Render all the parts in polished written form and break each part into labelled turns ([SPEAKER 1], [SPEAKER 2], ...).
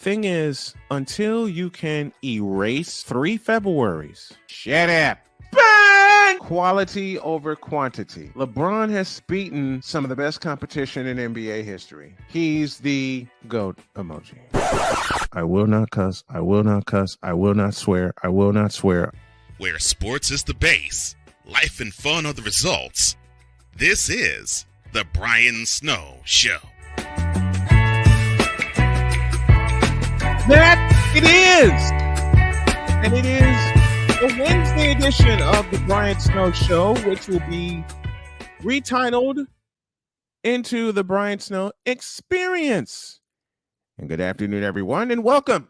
[SPEAKER 1] thing is, until you can erase 3 Februaries, shut up. Bang! Quality over quantity. LeBron has beaten some of the best competition in NBA history. He's the GOAT emoji. I will not cuss. I will not cuss. I will not swear. I will not swear.
[SPEAKER 2] Where sports is the base, life and fun are the results. This is the Brian Snow Show.
[SPEAKER 1] That it is. And it is the Wednesday edition of the Brian Snow Show, which will be retitled into the Brian Snow Experience. And good afternoon, everyone, and welcome.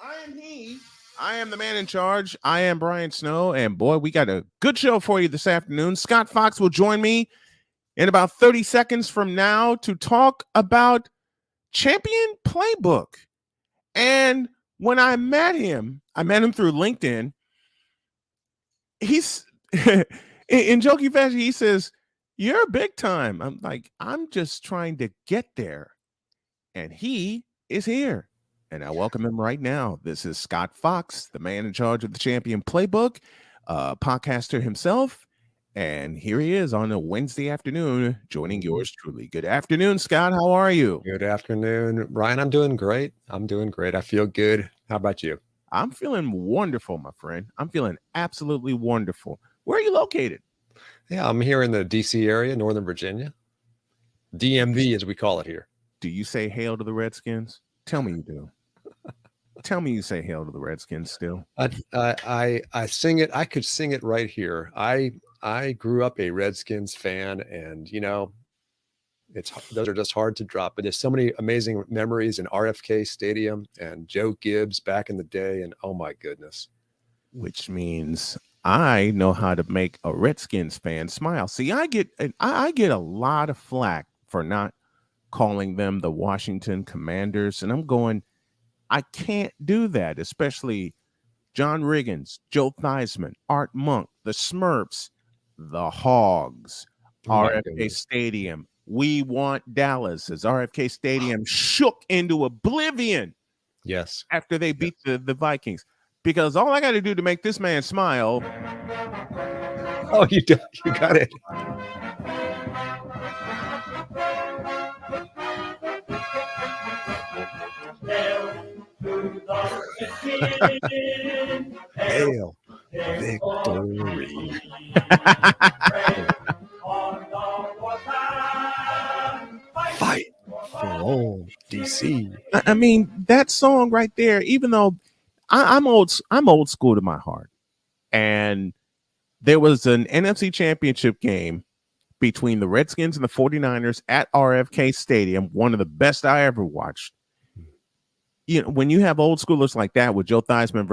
[SPEAKER 1] I am he. I am the man in charge. I am Brian Snow, and boy, we got a good show for you this afternoon. Scott Fox will join me in about 30 seconds from now to talk about Champion Playbook. And when I met him through LinkedIn. He's in joking fashion. He says, "You're big time." I'm like, I'm just trying to get there. And he is here. And I welcome him right now. This is Scott Fox, the man in charge of the Champion Playbook, podcaster himself. And here he is on a Wednesday afternoon, joining yours truly. Good afternoon, Scott. How are you?
[SPEAKER 3] Good afternoon, Ryan. I'm doing great. I feel good. How about you?
[SPEAKER 1] I'm feeling wonderful, my friend. I'm feeling absolutely wonderful. Where are you located?
[SPEAKER 3] Yeah, I'm here in the D.C. area, Northern Virginia. DMV, as we call it here.
[SPEAKER 1] Do you say hail to the Redskins? Tell me you do. Tell me you say hail to the Redskins still.
[SPEAKER 3] I sing it. I could sing it right here. I grew up a Redskins fan, and those are just hard to drop. But there's so many amazing memories in RFK Stadium and Joe Gibbs back in the day, and oh my goodness.
[SPEAKER 1] Which means I know how to make a Redskins fan smile. See, I get a lot of flack for not calling them the Washington Commanders, and I'm going, I can't do that, especially John Riggins, Joe Theismann, Art Monk, the Smurfs, the Hogs, RFK Stadium. We want Dallas, as RFK Stadium shook into oblivion.
[SPEAKER 3] Yes.
[SPEAKER 1] After they beat the Vikings. Because all I got to do to make this man smile.
[SPEAKER 3] Oh, you got it. Hail victory. Fight for all DC.
[SPEAKER 1] I mean, that song right there, even though I'm old school to my heart. And there was an NFC Championship game between the Redskins and the 49ers at RFK Stadium, one of the best I ever watched. You know, when you have old schoolers like that with Joe Theismann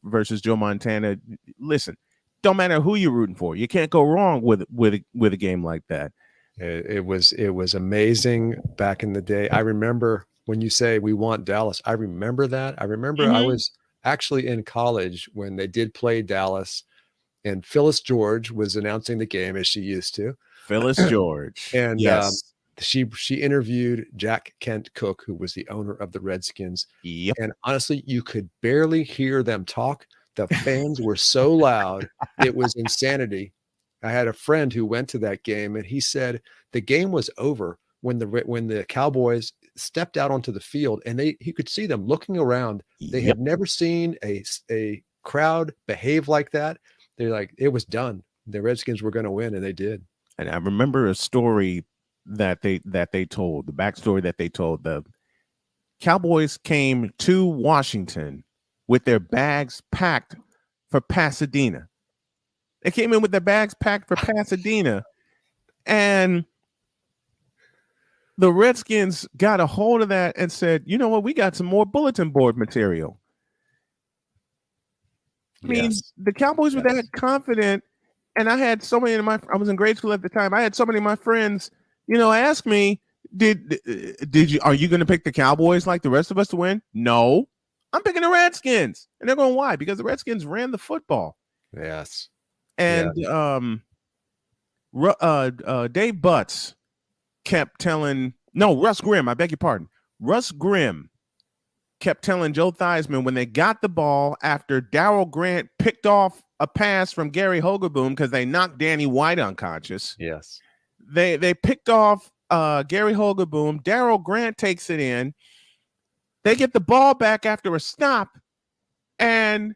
[SPEAKER 1] versus Joe Montana, listen, don't matter who you're rooting for. You can't go wrong with a game like that.
[SPEAKER 3] It was amazing back in the day. I remember when you say we want Dallas. I remember that. I remember I was actually in college when they did play Dallas, and Phyllis George was announcing the game as she used to.
[SPEAKER 1] Phyllis George.
[SPEAKER 3] And
[SPEAKER 1] yes.
[SPEAKER 3] She interviewed Jack Kent Cooke, who was the owner of the Redskins.
[SPEAKER 1] Yep.
[SPEAKER 3] And honestly, you could barely hear them talk. The fans were so loud. It was insanity. I had a friend who went to that game, and he said the game was over when the Cowboys stepped out onto the field, and he could see them looking around. They had never seen a crowd behave like that. They're like, it was done. The Redskins were going to win, and they did.
[SPEAKER 1] And I remember a story that they told, the backstory that they told. The Cowboys came to Washington with their bags packed for Pasadena. They came in with their bags packed for Pasadena, and the Redskins got a hold of that and said, you know what, we got some more bulletin board material. I mean, the Cowboys were that confident, and I had so many I was in grade school at the time. I had so many of my friends, ask me, are you going to pick the Cowboys like the rest of us to win? No, I'm picking the Redskins. And they're going, why? Because the Redskins ran the football.
[SPEAKER 3] Yes.
[SPEAKER 1] And Dave Butts kept telling, no, Russ Grimm, I beg your pardon. Russ Grimm kept telling Joe Theismann when they got the ball after Darrell Grant picked off a pass from Gary Hogaboom because they knocked Danny White unconscious.
[SPEAKER 3] Yes.
[SPEAKER 1] They picked off Gary Hogaboom. Darrell Grant takes it in. They get the ball back after a stop, and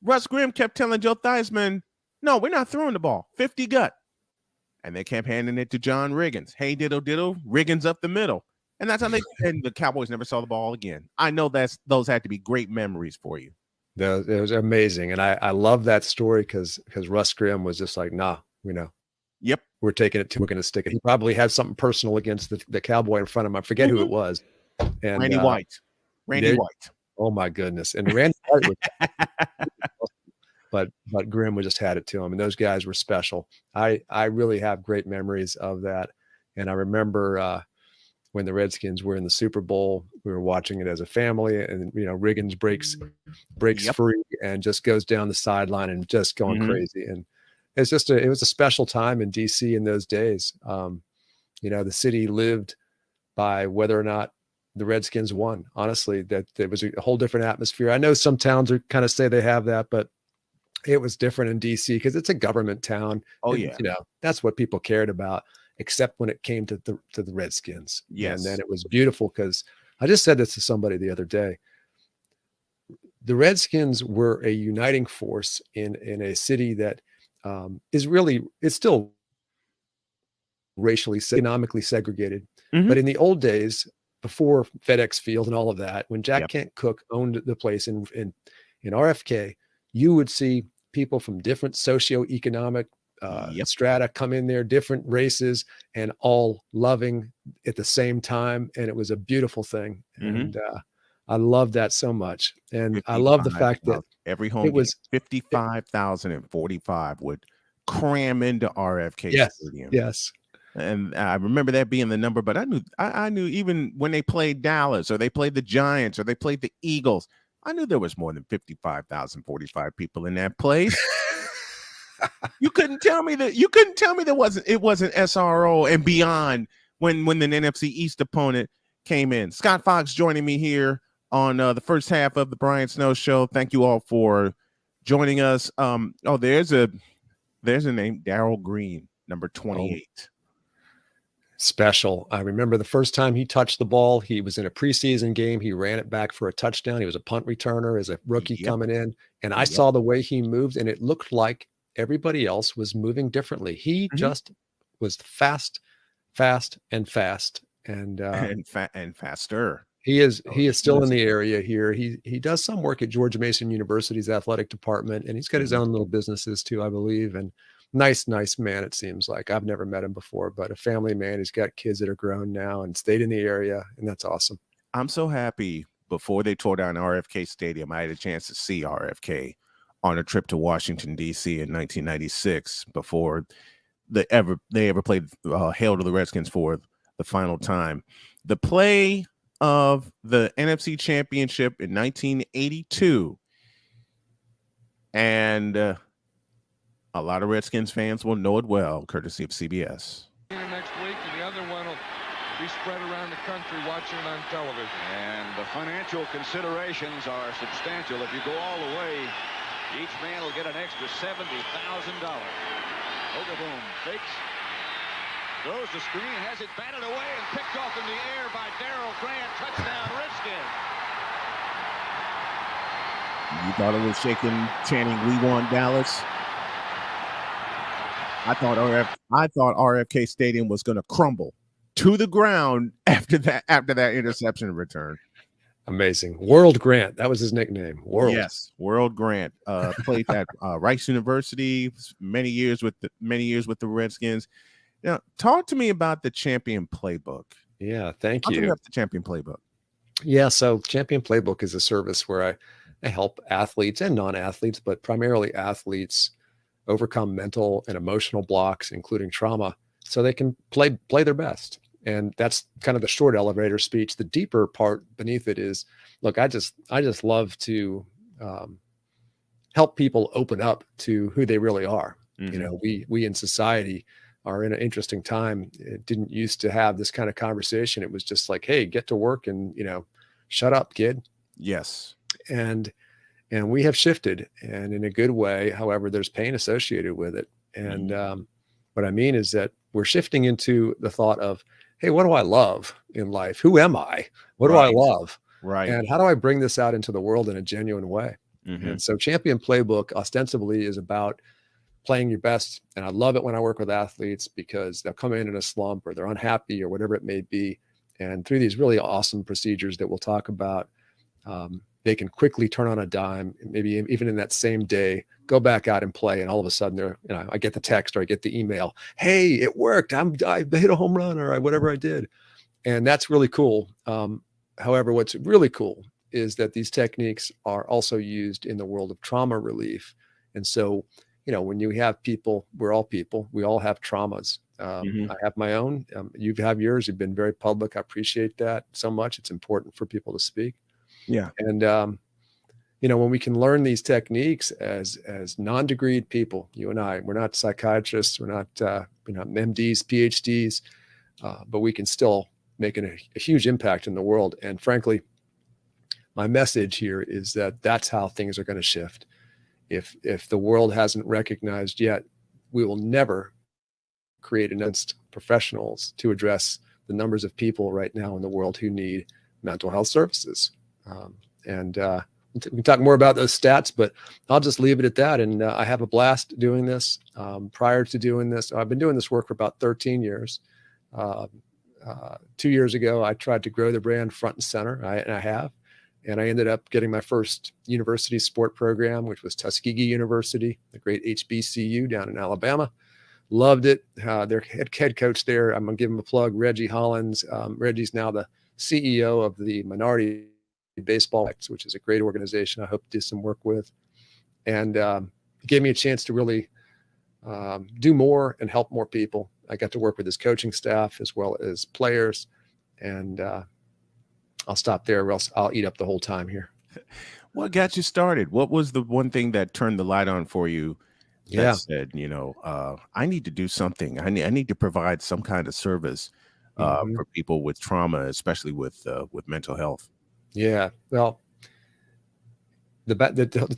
[SPEAKER 1] Russ Grimm kept telling Joe Theismann, no, we're not throwing the ball. 50 gut. And they kept handing it to John Riggins. Hey, diddle, diddle, Riggins up the middle. And that's how they, and the Cowboys never saw the ball again. I know those had to be great memories for you.
[SPEAKER 3] It was amazing. And I love that story because Russ Grimm was just like, nah, we know.
[SPEAKER 1] Yep.
[SPEAKER 3] We're taking it we're going to stick it. He probably had something personal against the Cowboy in front of him. I forget who it was. And
[SPEAKER 1] Randy White. Randy White.
[SPEAKER 3] Oh my goodness. And Randy White was but Grimm just had it to him. And those guys were special. I really have great memories of that. And I remember when the Redskins were in the Super Bowl, we were watching it as a family, and Riggins breaks free and just goes down the sideline and just going crazy. And it's just it was a special time in DC in those days. The city lived by whether or not the Redskins won. Honestly, that there was a whole different atmosphere. I know some towns are kind of say they have that, but it was different in DC because it's a government town.
[SPEAKER 1] Oh,
[SPEAKER 3] and,
[SPEAKER 1] yeah.
[SPEAKER 3] That's what people cared about, except when it came to the Redskins.
[SPEAKER 1] Yes.
[SPEAKER 3] And then it was beautiful because I just said this to somebody the other day. The Redskins were a uniting force in a city that it's still racially, economically segregated. But in the old days, before FedEx Field and all of that, when Jack Kent Cooke owned the place in RFK, you would see people from different socioeconomic strata come in there, different races, and all loving at the same time. And it was a beautiful thing. And I love that so much. And I love the fact that
[SPEAKER 1] every home
[SPEAKER 3] it was
[SPEAKER 1] 55,045 would cram into RFK Stadium.
[SPEAKER 3] Yes.
[SPEAKER 1] And I remember that being the number, but I knew even when they played Dallas or they played the Giants or they played the Eagles, I knew there was more than 55,045 people in that place. You couldn't tell me that it wasn't SRO and beyond when the NFC East opponent came in. Scott Fox joining me here on the first half of the Brian Snow Show. Thank you all for joining us. There's a name, Darrell Green, number 28.
[SPEAKER 3] Special. I remember the first time he touched the ball, he was in a preseason game. He ran it back for a touchdown. He was a punt returner as a rookie coming in. And I saw the way he moved, and it looked like everybody else was moving differently. He just was fast. And
[SPEAKER 1] faster.
[SPEAKER 3] He is still in the area here. He does some work at George Mason University's athletic department, and he's got his own little businesses too, I believe. And nice man, it seems like. I've never met him before, but a family man. He's got kids that are grown now and stayed in the area, and that's awesome.
[SPEAKER 1] I'm so happy. Before they tore down RFK Stadium, I had a chance to see RFK on a trip to Washington, D.C. in 1996 before they ever played Hail to the Redskins for the final time. The play of the NFC Championship in 1982, and a lot of Redskins fans will know it well, courtesy of CBS.
[SPEAKER 4] Next week, and the other one will be spread around the country watching it on television.
[SPEAKER 5] And the financial considerations are substantial. If you go all the way, each man will get an extra $70,000. Hogaboom fakes, throws the screen, has it batted away and picked off in the air by Darrell Grant. Touchdown, Redskins.
[SPEAKER 1] You thought it was shaking, chanting, "We want Dallas." I thought RFK Stadium was going to crumble to the ground after that interception return.
[SPEAKER 3] Amazing. World Grant. That was his nickname. World.
[SPEAKER 1] Yes. World Grant. Played at Rice University many years with the Redskins. Now, talk to me about the Champion Playbook.
[SPEAKER 3] Yeah. Thank
[SPEAKER 1] you.
[SPEAKER 3] you.
[SPEAKER 1] About the Champion Playbook.
[SPEAKER 3] Yeah. So Champion Playbook is a service where I help athletes and non-athletes, but primarily athletes overcome mental and emotional blocks, including trauma, so they can play their best. And that's kind of the short elevator speech. The deeper part beneath it is, look, I just love to help people open up to who they really are. We in society are in an interesting time. It didn't used to have this kind of conversation. It was just like, hey, get to work and shut up, kid.
[SPEAKER 1] Yes.
[SPEAKER 3] And we have shifted, and in a good way. However, there's pain associated with it. And what I mean is that we're shifting into the thought of, hey, what do I love in life? Who am I? What do I
[SPEAKER 1] Right.
[SPEAKER 3] love?
[SPEAKER 1] Right.
[SPEAKER 3] And how do I bring this out into the world in a genuine way?
[SPEAKER 1] Mhm.
[SPEAKER 3] And so Champion Playbook ostensibly is about playing your best. And I love it when I work with athletes because they'll come in a slump or they're unhappy or whatever it may be. And through these really awesome procedures that we'll talk about, they can quickly turn on a dime, maybe even in that same day, go back out and play. And all of a sudden I get the text or I get the email, hey, it worked. I hit a home run or whatever I did. And that's really cool. However, what's really cool is that these techniques are also used in the world of trauma relief. And so, when you have people, we're all people, we all have traumas. I have my own, you have yours. You've been very public. I appreciate that so much. It's important for people to speak.
[SPEAKER 1] Yeah.
[SPEAKER 3] And, when we can learn these techniques as non-degreed people, you and I, we're not psychiatrists, we're not, MDs, PhDs, but we can still make a huge impact in the world. And frankly, my message here is that that's how things are going to shift. If the world hasn't recognized yet, we will never create enough professionals to address the numbers of people right now in the world who need mental health services. We can talk more about those stats, but I'll just leave it at that. And I have a blast doing this. Prior to doing this, I've been doing this work for about 13 years. 2 years ago, I tried to grow the brand front and center, and I have. And I ended up getting my first university sport program, which was Tuskegee University, the great HBCU down in Alabama. Loved it. Their head coach there, I'm going to give him a plug, Reggie Hollins. Reggie's now the CEO of the Minority Baseball, which is a great organization I hope to do some work with. And it gave me a chance to really do more and help more people. I got to work with his coaching staff as well as players. And I'll stop there or else I'll eat up the whole time here.
[SPEAKER 1] What got you started? What was the one thing that turned the light on for you that said, I need to do something. I need to provide some kind of service for people with trauma, especially with mental health.
[SPEAKER 3] Yeah. Well, the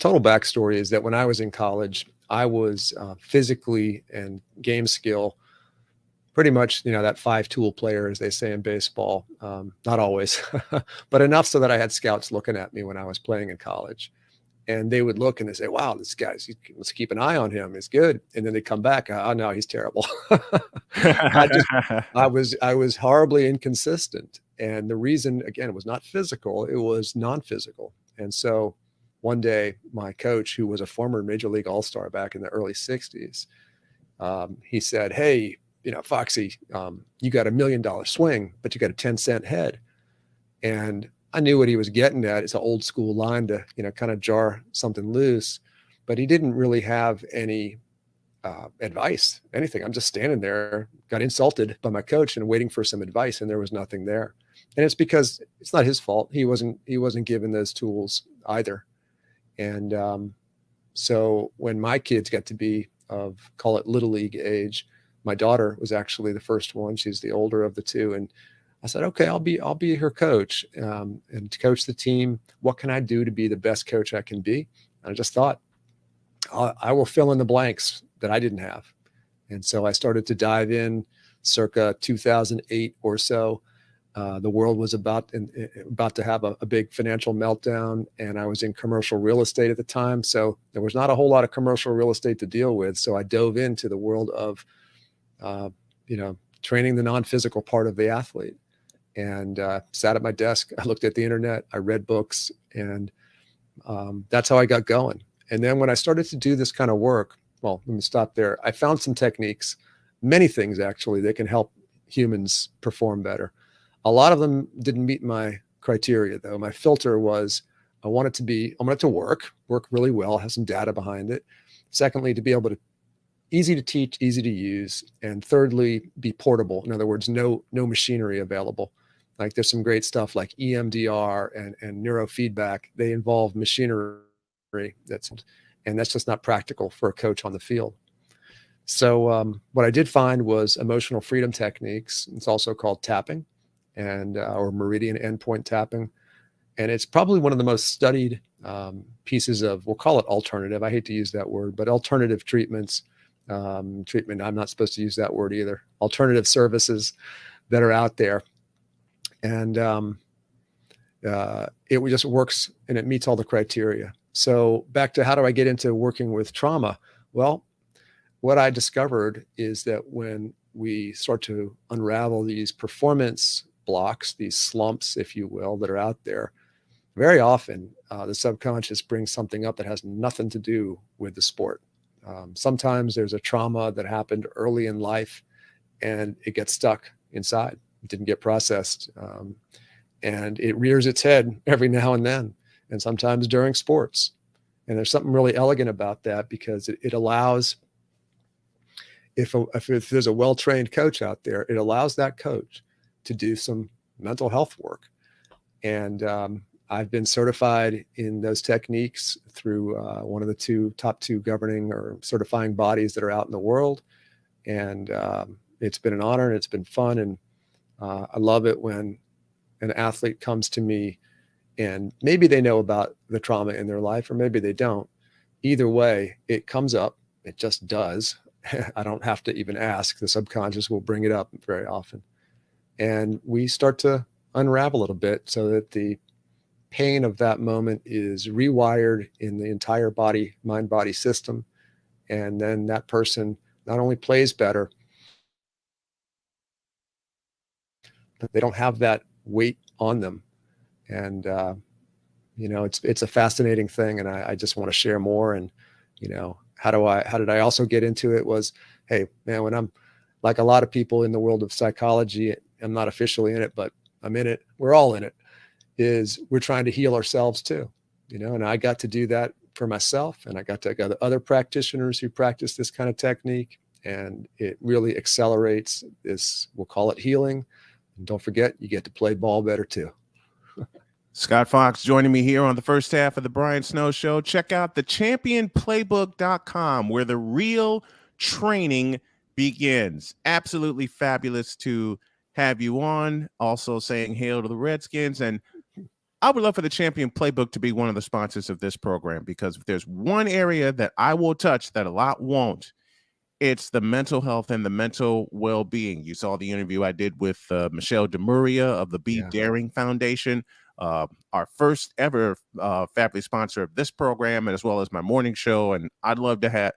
[SPEAKER 3] total backstory is that when I was in college, I was physically and game skill pretty much, that 5-tool player, as they say in baseball. Not always, but enough so that I had scouts looking at me when I was playing in college. And they would look and they say, wow, this guy's, let's keep an eye on him. He's good. And then they come back. Oh, no, he's terrible. I was horribly inconsistent. And the reason, again, was not physical, it was non-physical. And so one day, my coach, who was a former Major League All-Star back in the early 60s, he said, hey, Foxy, you got $1 million swing, but you got a 10-cent head. And I knew what he was getting at. It's an old school line to, kind of jar something loose, but he didn't really have any advice, anything. I'm just standing there, got insulted by my coach and waiting for some advice, and there was nothing there. And it's because it's not his fault. He wasn't given those tools either. And so when my kids got to be of, call it little league age, my daughter was actually the first one. She's the older of the two. And I said, okay, I'll be her coach and to coach the team. What can I do to be the best coach I can be? And I just thought, I will fill in the blanks that I didn't have. And so I started to dive in circa 2008 or so. The world was about to have a big financial meltdown, and I was in commercial real estate at the time. So there was not a whole lot of commercial real estate to deal with. So I dove into the world of, training the non-physical part of the athlete, and sat at my desk. I looked at the internet, I read books, and that's how I got going. And then when I started to do this kind of work, well, let me stop there. I found some techniques, many things actually, that can help humans perform better. A lot of them didn't meet my criteria, though. My filter was, I want it to work really well, have some data behind it. Secondly, to be able to easy to teach, easy to use. And thirdly, be portable. In other words, no machinery available. Like there's some great stuff like EMDR and neurofeedback. They involve machinery that's just not practical for a coach on the field. So what I did find was emotional freedom techniques. It's also called tapping or meridian endpoint tapping. And it's probably one of the most studied pieces of, we'll call it alternative. I hate to use that word, but alternative treatment, I'm not supposed to use that word either. Alternative services that are out there. And it just works and it meets all the criteria. So back to how do I get into working with trauma? Well, what I discovered is that when we start to unravel these performance blocks, these slumps, if you will, that are out there, very often the subconscious brings something up that has nothing to do with the sport. Sometimes there's a trauma that happened early in life and it gets stuck inside. It didn't get processed. And it rears its head every now and then, and sometimes during sports. And there's something really elegant about that, because it allows, if there's a well-trained coach out there, it allows that coach to do some mental health work. And I've been certified in those techniques through one of the top two governing or certifying bodies that are out in the world. And it's been an honor and it's been fun. And I love it when an athlete comes to me and maybe they know about the trauma in their life, or maybe they don't. Either way, it comes up. It just does. I don't have to even ask. The subconscious will bring it up very often. And we start to unravel it a bit so that the pain of that moment is rewired in the entire mind-body system. And then that person not only plays better, but they don't have that weight on them. And, it's a fascinating thing. And I just want to share more. And, how did I also get into it was, hey, man, when I'm like a lot of people in the world of psychology, I'm not officially in it, but I'm in it. We're all in it. We're trying to heal ourselves too, and I got to do that for myself. And I got to go to other practitioners who practice this kind of technique, and it really accelerates this, we'll call it healing. And don't forget, you get to play ball better too.
[SPEAKER 1] Scott Fox joining me here on the first half of the Brian Snow Show. Check out the championplaybook.com, where the real training begins. Absolutely fabulous to have you on. Also saying hail to the Redskins. And I would love for the Champion Playbook to be one of the sponsors of this program, because if there's one area that I will touch that a lot won't, it's the mental health and the mental well-being. You saw the interview I did with Michelle DeMuria of the Be Daring Foundation, our first ever fabulous sponsor of this program, as well as my morning show. And I'd love to have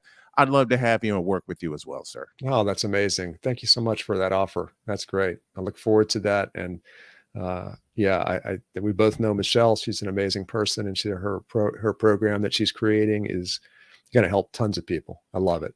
[SPEAKER 1] you and work with you as well, sir.
[SPEAKER 3] Oh, that's amazing. Thank you so much for that offer. That's great. I look forward to that. And we both know Michelle. She's an amazing person, and her program that she's creating is going to help tons of people. I love it.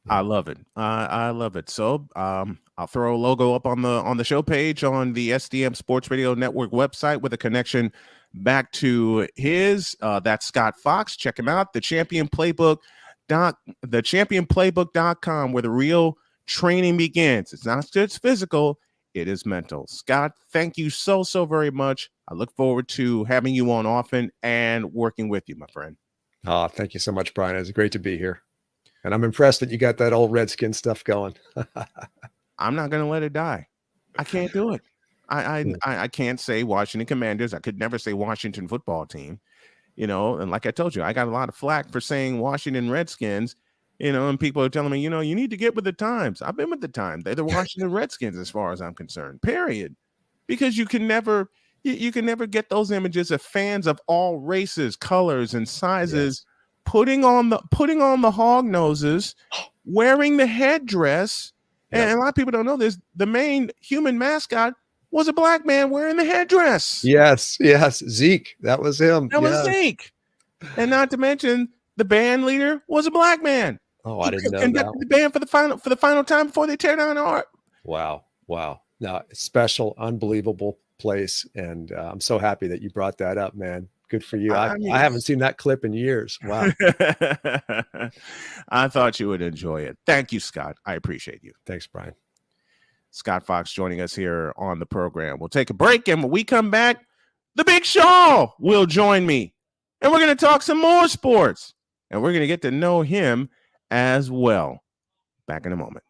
[SPEAKER 1] I love it. I love it. So I'll throw a logo up on the show page on the SDM Sports Radio Network website with a connection back to his. That's Scott Fox. Check him out. The championplaybook.com, where the real training begins. It's not just physical, it is mental. Scott, thank you so very much. I look forward to having you on often and working with you, my friend.
[SPEAKER 3] Oh, thank you so much, Brian. It's great to be here. And I'm impressed that you got that old Redskin stuff going.
[SPEAKER 1] I'm not going to let it die. I can't do it. I can't say Washington Commanders. I could never say Washington football team, and like I told you, I got a lot of flack for saying Washington Redskins, and people are telling me, you need to get with the times. I've been with the times. They're the Washington Redskins as far as I'm concerned, period. Because you can never get those images of fans of all races, colors, and sizes. Yes. Putting on the hog noses, wearing the headdress, and a lot of people don't know this. The main human mascot was a black man wearing the headdress.
[SPEAKER 3] Yes, Zeke. That was him.
[SPEAKER 1] That was Zeke, and not to mention the band leader was a black man.
[SPEAKER 3] Oh, I didn't know
[SPEAKER 1] that. The band for the final time before they tear down art.
[SPEAKER 3] Wow. No, special, unbelievable place, and I'm so happy that you brought that up, man. Good for you. I haven't seen that clip in years. Wow.
[SPEAKER 1] I thought you would enjoy it. Thank you, Scott. I appreciate you.
[SPEAKER 3] Thanks, Brian.
[SPEAKER 1] Scott Fox joining us here on the program. We'll take a break, and when we come back, the Big Shaw will join me, and we're going to talk some more sports, and we're going to get to know him as well. Back in a moment.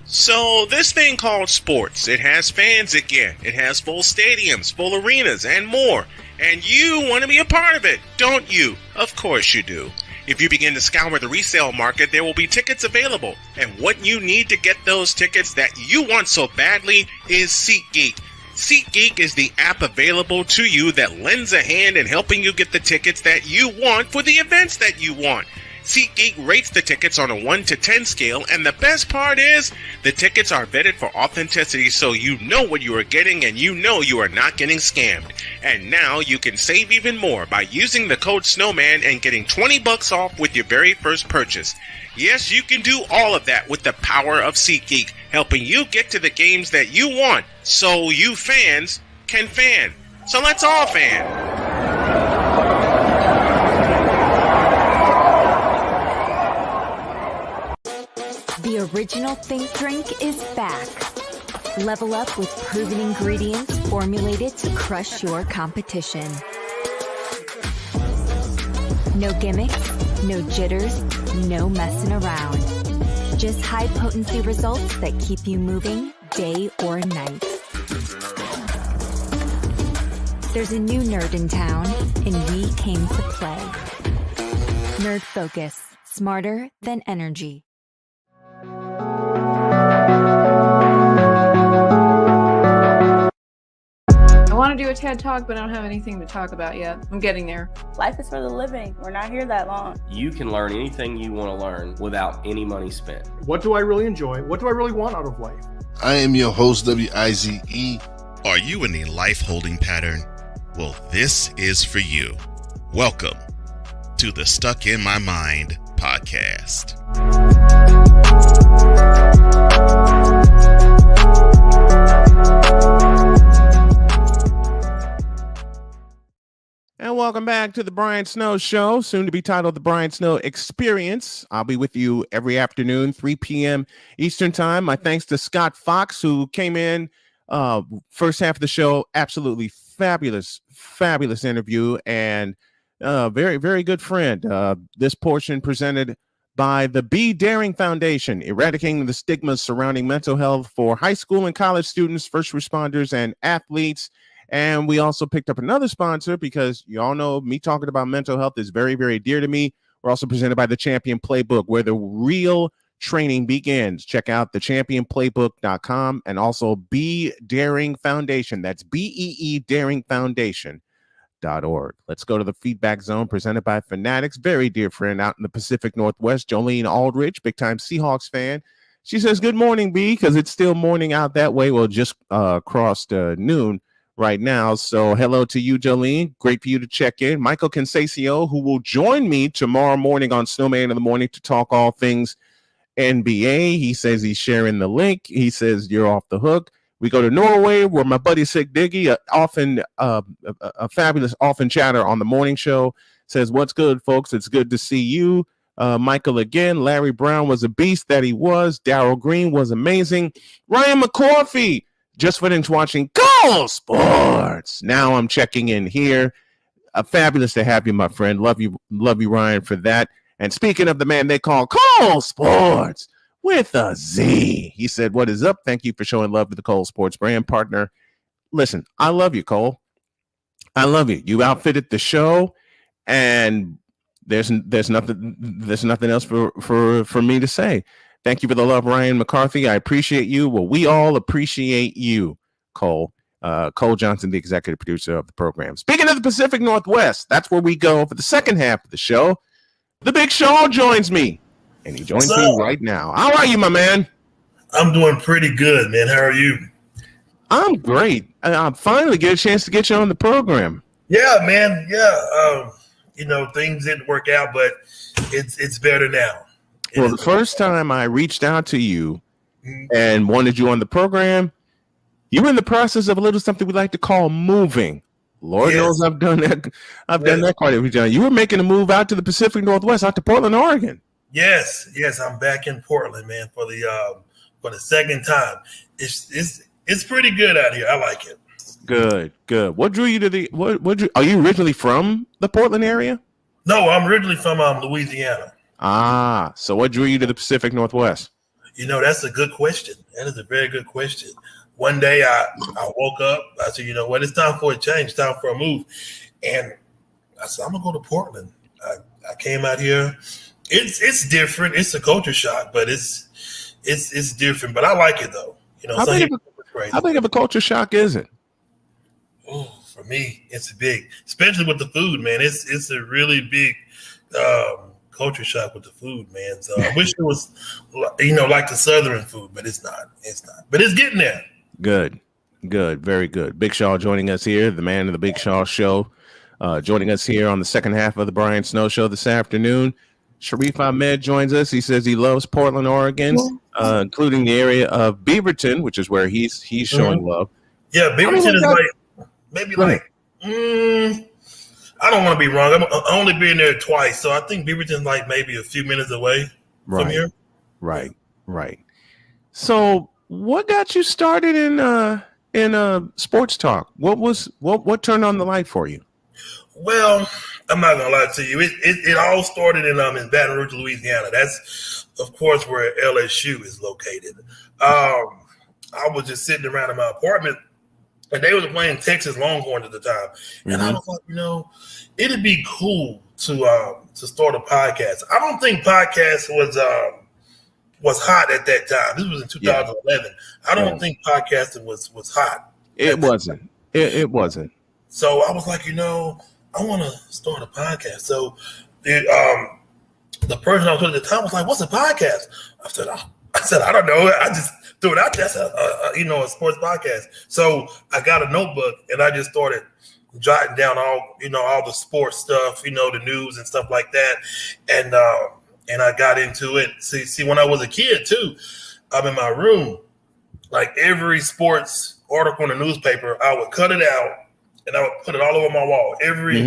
[SPEAKER 2] So this thing called sports, it has fans again. It has full stadiums, full arenas, and more. And you want to be a part of it, don't you? Of course you do. If you begin to scour the resale market, there will be tickets available. And what you need to get those tickets that you want so badly is SeatGeek. SeatGeek is the app available to you that lends a hand in helping you get the tickets that you want for the events that you want. SeatGeek rates the tickets on a 1 to 10 scale, and the best part is the tickets are vetted for authenticity, so you know what you are getting and you know you are not getting scammed. And now you can save even more by using the code SNOWMAN and getting $20 off with your very first purchase. Yes, you can do all of that with the power of SeatGeek, helping you get to the games that you want, so you fans can fan. So let's all fan.
[SPEAKER 6] The original Think Drink is back. Level up with proven ingredients formulated to crush your competition. No gimmicks, no jitters, no messing around. Just high-potency results that keep you moving day or night. There's a new nerd in town, and we came to play. Nerd Focus, smarter than energy.
[SPEAKER 7] I want to do a TED Talk, but I don't have anything to talk about yet. I'm getting there.
[SPEAKER 8] Life is for the living. We're not here that long.
[SPEAKER 9] You can learn anything you want to learn without any money spent.
[SPEAKER 10] What do I really enjoy? What do I really want out of life?
[SPEAKER 11] I am your host, WIZE.
[SPEAKER 2] Are you in a life-holding pattern? Well, this is for you. Welcome to the Stuck in My Mind podcast.
[SPEAKER 1] And welcome back to the Brian Snow Show, soon to be titled The Brian Snow Experience. I'll be with you every afternoon, 3 p.m. Eastern Time. My thanks to Scott Fox, who came in first half of the show. Absolutely fabulous interview, and very, very good friend. This portion presented by the Be Daring Foundation, eradicating the stigmas surrounding mental health for high school and college students, first responders, and athletes. And we also picked up another sponsor because you all know me talking about mental health is very, very dear to me. We're also presented by the Champion Playbook, where the real training begins. Check out thechampionplaybook.com and also Be Daring Foundation. That's BEE Daring Foundation.org. Let's go to the feedback zone presented by Fanatics. Very dear friend out in the Pacific Northwest, Jolene Aldridge, big time Seahawks fan. She says, good morning, B, because it's still morning out that way. Well, just crossed noon right now. So hello to you, Jolene. Great for you to check in. Michael Consacio, who will join me tomorrow morning on Snowman in the Morning to talk all things NBA. He says he's sharing the link. He says you're off the hook. We go to Norway, where my buddy Sick Diggy, a fabulous often chatter on the morning show, says, what's good, folks? It's good to see you. Michael again. Larry Brown was a beast that he was. Darryl Green was amazing. Ryan McCorfey just finished watching Cole Sports. Now I'm checking in here. Fabulous to have you, my friend. Love you, Ryan, for that. And speaking of the man they call Cole Sports with a Z, he said, what is up? Thank you for showing love to the Cole Sports brand partner. Listen, I love you, Cole. I love you. You outfitted the show, and there's nothing else for me to say. Thank you for the love, Ryan McCarthy. I appreciate you. Well, we all appreciate you, Cole. Cole Johnson, the executive producer of the program. Speaking of the Pacific Northwest, that's where we go for the second half of the show. The Big Shaw joins me, and he joins me right now. How are you, my man?
[SPEAKER 12] I'm doing pretty good, man. How are you?
[SPEAKER 1] I'm great. I finally get a chance to get you on the program.
[SPEAKER 12] Yeah, man. Yeah. Things didn't work out, but it's better now.
[SPEAKER 1] Well, the first time I reached out to you and wanted you on the program, you were in the process of a little something we like to call moving. Lord knows I've done that. I've done that quite a few times. You were making a move out to the Pacific Northwest, out to Portland, Oregon.
[SPEAKER 12] Yes. I'm back in Portland, man, for the second time. It's pretty good out here. I like it.
[SPEAKER 1] Good. What drew you to are you originally from the Portland area?
[SPEAKER 12] No, I'm originally from Louisiana.
[SPEAKER 1] So what drew you to the Pacific Northwest?
[SPEAKER 12] That's a good question. That is a very good question. One day I woke up. I said, you know what? It's time for a change. It's time for a move. And I said, I'm gonna go to Portland. I came out here. It's different. It's a culture shock, but it's different. But I like it though.
[SPEAKER 1] How big of a culture shock is it?
[SPEAKER 12] Oh, for me, it's big, especially with the food, man. It's a really big culture shock with the food, man. So I wish it was, like the Southern food, but it's not. It's not. But it's getting there.
[SPEAKER 1] Good, very good. Big Shaw joining us here, the man of the Big Shaw Show, joining us here on the second half of the Brian Snow Show this afternoon. Sharif Ahmed joins us. He says he loves Portland, Oregon, including the area of Beaverton, which is where he's showing love.
[SPEAKER 12] Yeah, Beaverton is I don't want to be wrong. I'm only been there twice, so I think Beaverton's like maybe a few minutes away from here.
[SPEAKER 1] Right. So, what got you started in sports talk? What turned on the light for you?
[SPEAKER 12] Well, I'm not gonna lie to you. It all started in Baton Rouge, Louisiana. That's, of course, where LSU is located. I was just sitting around in my apartment, and they were playing Texas Longhorns at the time, and I was like, it'd be cool to start a podcast. I don't think podcast was hot at that time. This was in 2011. I don't think podcasting was hot.
[SPEAKER 1] It wasn't. It wasn't.
[SPEAKER 12] So I was like, I want to start a podcast. So the person I was with at the time was like, "What's a podcast?" I said, "I don't know. I just threw it out there. I said, a sports podcast." So I got a notebook and I just started jotting down all the sports stuff, the news and stuff like that, and I got into it. See, when I was a kid too, I'm in my room, like every sports article in the newspaper, I would cut it out. And I would put it all over my wall. Every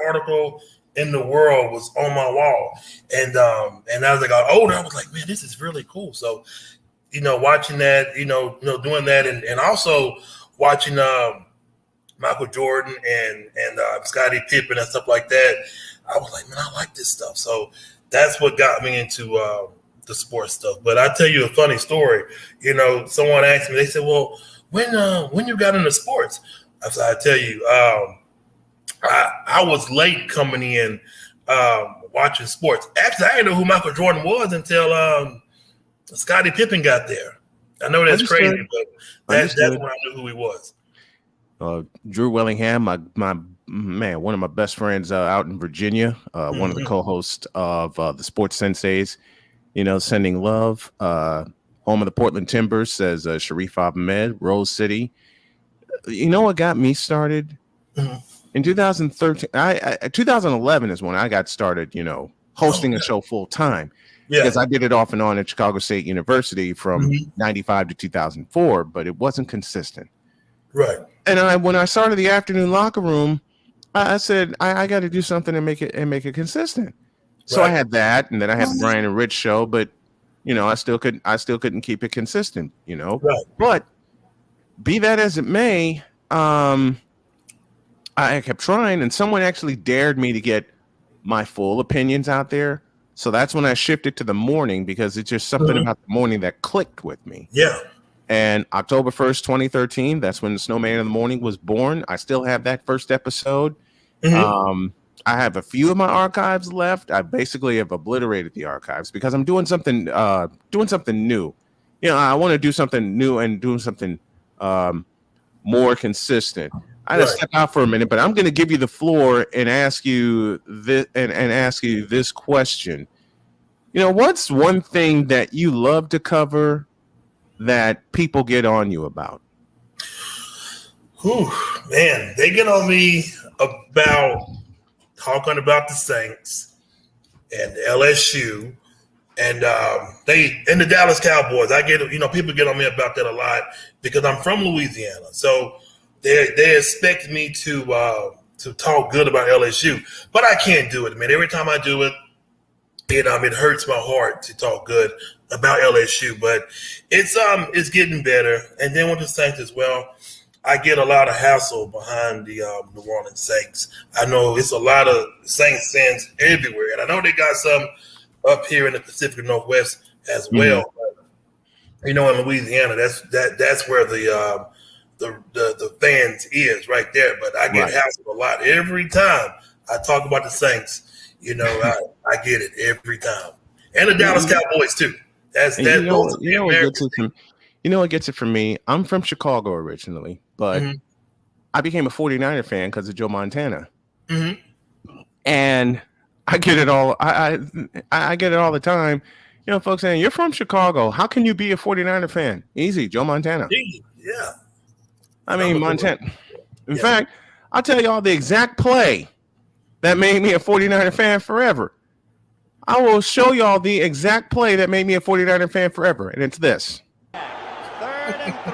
[SPEAKER 12] article in the world was on my wall. And as I got older, I was like, man, this is really cool. So, watching that, doing that, and also watching Michael Jordan and Scottie Pippen and stuff like that, I was like, man, I like this stuff. So that's what got me into the sports stuff. But I'll tell you a funny story. Someone asked me, they said, well, when you got into sports? I tell you, I was late coming in watching sports. Actually, I didn't know who Michael Jordan was until Scottie Pippen got there. I know that's crazy, but that's when I knew who he was.
[SPEAKER 1] Drew Willingham, my man, one of my best friends out in Virginia, one of the co-hosts of the Sports Senseis, sending love. Home of the Portland Timbers, says Sharif Ahmed, Rose City. You know what got me started? In 2013, 2011 is when I got started, hosting a show full time. Yeah. Because I did it off and on at Chicago State University from 95 to 2004, but it wasn't consistent.
[SPEAKER 12] Right.
[SPEAKER 1] And when I started the afternoon locker room, I said, I got to do something and make it consistent. So I had that, and then I had the Brian and Rich show, but I still couldn't keep it consistent,
[SPEAKER 12] Right.
[SPEAKER 1] But be that as it may, I kept trying, and someone actually dared me to get my full opinions out there. So that's when I shifted to the morning, because it's just something about the morning that clicked with me.
[SPEAKER 12] Yeah.
[SPEAKER 1] And October 1st, 2013, that's when the Snowman in the Morning was born. I still have that first episode. I have a few of my archives left. I basically have obliterated the archives because I'm doing something new. I want to do something new and doing something more consistent. I had to step out for a minute, but I'm going to give you the floor and ask you this and ask you this question. What's one thing that you love to cover that people get on you about?
[SPEAKER 12] Man, they get on me about talking about the Saints and LSU and the Dallas Cowboys. I get, people get on me about that a lot because I'm from Louisiana. So they expect me to talk good about LSU, but I can't do it, man. Every time I do it, it hurts my heart to talk good about LSU, but it's getting better. And then with the Saints as well, I get a lot of hassle behind the New Orleans Saints. I know it's a lot of Saints fans everywhere, and I know they got some up here in the Pacific Northwest as well. You know, in Louisiana, that's where the fans is right there. But I get hassled a lot every time I talk about the Saints. You know, I get it every time, and the Dallas Cowboys too.
[SPEAKER 1] You know what gets it from me? I'm from Chicago originally, but I became a 49er fan because of Joe Montana. And I get it all. I get it all the time. You know, folks saying, you're from Chicago. How can you be a 49er fan? Easy, Joe Montana.
[SPEAKER 12] Easy, yeah.
[SPEAKER 1] I mean, Montana. In fact, I'll tell y'all the exact play that made me a 49er fan forever. I will show y'all the exact play that made me a 49er fan forever, and it's this.
[SPEAKER 5] 3rd and 3.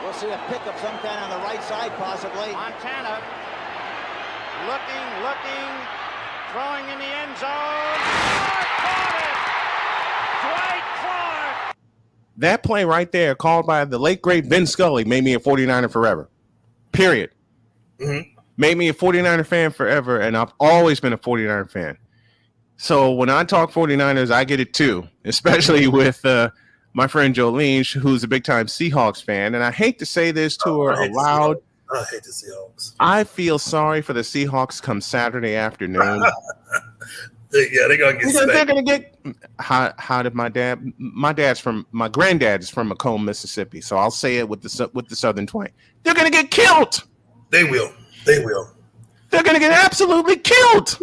[SPEAKER 5] We'll see a pickup sometime on the right side, possibly. Montana looking, throwing in the end zone. Caught it! Dwight Clark!
[SPEAKER 1] That play right there, called by the late, great Vin Scully, made me a 49er forever. Period. Made me a 49er fan forever, and I've always been a 49er fan. So when I talk 49ers, I get it too, especially with my friend Jolene, who's a big-time Seahawks fan. And I hate to say this to her aloud.
[SPEAKER 12] I hate the Seahawks.
[SPEAKER 1] I feel sorry for the Seahawks come Saturday afternoon.
[SPEAKER 12] They're gonna get spanked.
[SPEAKER 1] They're gonna get. How did my granddad is from Macomb, Mississippi. So I'll say it with the Southern twang. They're gonna get killed.
[SPEAKER 12] They will.
[SPEAKER 1] They're gonna get absolutely killed.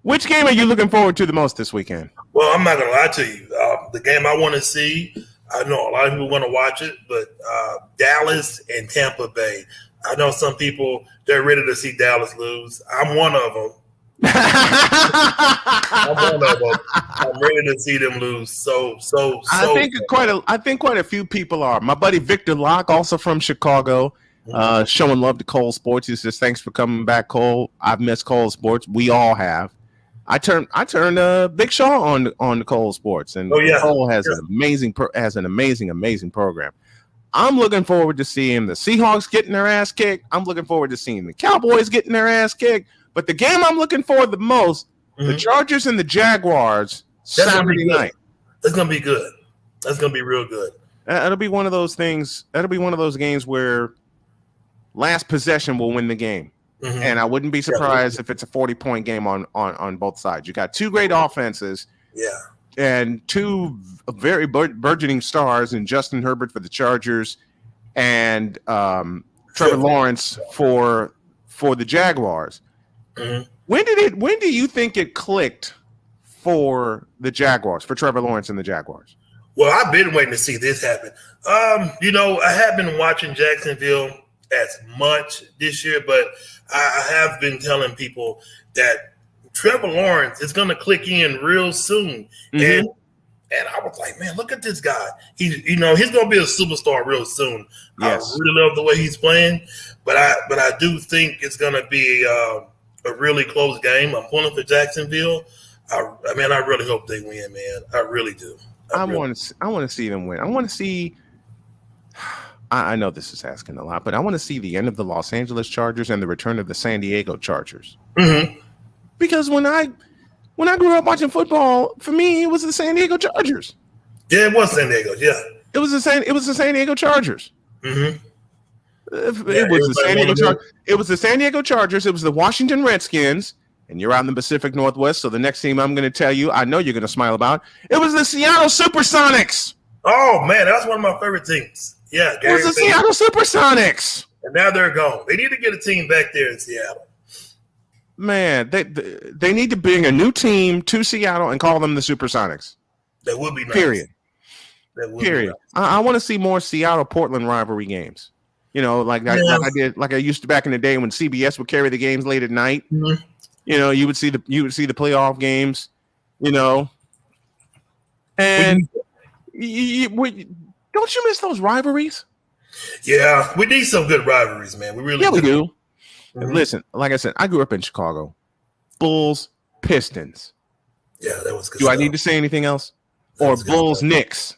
[SPEAKER 1] Which game are you looking forward to the most this weekend?
[SPEAKER 12] Well, I'm not gonna lie to you. The game I want to see, I know a lot of people want to watch it, but Dallas and Tampa Bay. I know some people, they're ready to see Dallas lose. I'm one of them. I'm ready to see them lose. So. I think quite a few people are. My buddy Victor Locke, also from Chicago, showing love to Cole Sports. He says, "Thanks for coming back, Cole. I've missed Cole Sports. We all have." I turned Big Shaw on the Cole Sports, and Cole has an amazing program. I'm looking forward to seeing the Seahawks getting their ass kicked. I'm looking forward to seeing the Cowboys getting their ass kicked. But the game I'm looking for the most, the Chargers and the Jaguars, Saturday night. That's gonna be good. That's gonna be real good.
[SPEAKER 1] It'll be one of those things. That'll be one of those games where last possession will win the game. And I wouldn't be surprised if it's a 40-point game on both sides. You got two great offenses. And two very burgeoning stars in Justin Herbert for the Chargers and Trevor Lawrence for the Jaguars. When do you think it clicked for the Jaguars, for Trevor Lawrence and the Jaguars?
[SPEAKER 12] Well, I've been waiting to see this happen. I have been watching Jacksonville as much this year, but I have been telling people that Trevor Lawrence is going to click in real soon. And I was like, man, look at this guy. He's going to be a superstar real soon. Yes. I really love the way he's playing, but I do think it's going to be a really close game. I'm pulling for Jacksonville. I really hope they win, man. I really do. I want
[SPEAKER 1] to see them win. I want to see. I know this is asking a lot, but I want to see the end of the Los Angeles Chargers and the return of the San Diego Chargers. Because when I grew up watching football, for me, it was the San Diego Chargers.
[SPEAKER 12] Yeah, it was San Diego. Yeah,
[SPEAKER 1] it was the San Diego Chargers. It was the San Diego Chargers. It was the Washington Redskins, and you're out in the Pacific Northwest. So the next team I'm going to tell you, I know you're going to smile about. It was the Seattle SuperSonics.
[SPEAKER 12] Oh man, that's one of my favorite teams. Yeah,
[SPEAKER 1] it was the Seattle SuperSonics.
[SPEAKER 12] And now they're gone. They need to get a team back there in Seattle.
[SPEAKER 1] Man, they need to bring a new team to Seattle and call them the SuperSonics.
[SPEAKER 12] That would be nice.
[SPEAKER 1] Period.
[SPEAKER 12] Nice.
[SPEAKER 1] I want to see more Seattle-Portland rivalry games. Like I used to back in the day when CBS would carry the games late at night. You would see the playoff games. And don't you miss those rivalries?
[SPEAKER 12] Yeah, we need some good rivalries, man. We really
[SPEAKER 1] we do. Listen, like I said, I grew up in Chicago. Bulls, Pistons.
[SPEAKER 12] Yeah, that was good.
[SPEAKER 1] Do I need to say anything else? Or Bulls, Knicks.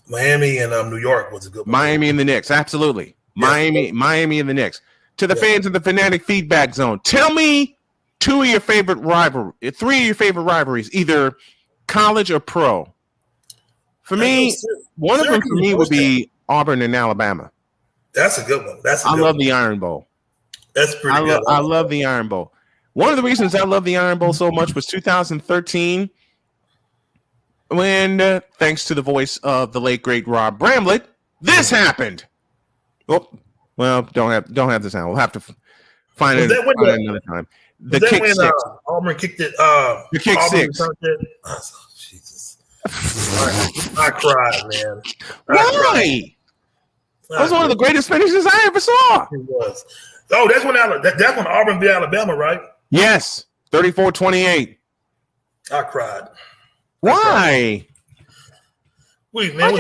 [SPEAKER 12] Miami and New York was a good one.
[SPEAKER 1] Miami and the Knicks, absolutely. Yeah. Miami and the Knicks. To the fans of the Fanatic Feedback Zone, tell me three of your favorite rivalries, either college or pro, For me, one of them for me would be Auburn and Alabama.
[SPEAKER 12] That's a good one.
[SPEAKER 1] I love the Iron Bowl.
[SPEAKER 12] That's pretty good.
[SPEAKER 1] I love the Iron Bowl. One of the reasons I love the Iron Bowl so much was 2013, when, thanks to the voice of the late great Rob Bramlett, this happened. Oh, well, don't have this now. We'll have to find it another time. The kick
[SPEAKER 12] when,
[SPEAKER 1] six.
[SPEAKER 12] Auburn kicked it.
[SPEAKER 1] The kick
[SPEAKER 12] Auburn
[SPEAKER 1] six.
[SPEAKER 12] Oh, Jesus. I cried, man.
[SPEAKER 1] Why? That was one of the greatest finishes I ever saw.
[SPEAKER 12] It was. Oh, that's when Auburn beat Alabama, right?
[SPEAKER 1] Yes, 34-28.
[SPEAKER 12] I cried.
[SPEAKER 1] Why?
[SPEAKER 12] We
[SPEAKER 1] man, we
[SPEAKER 12] were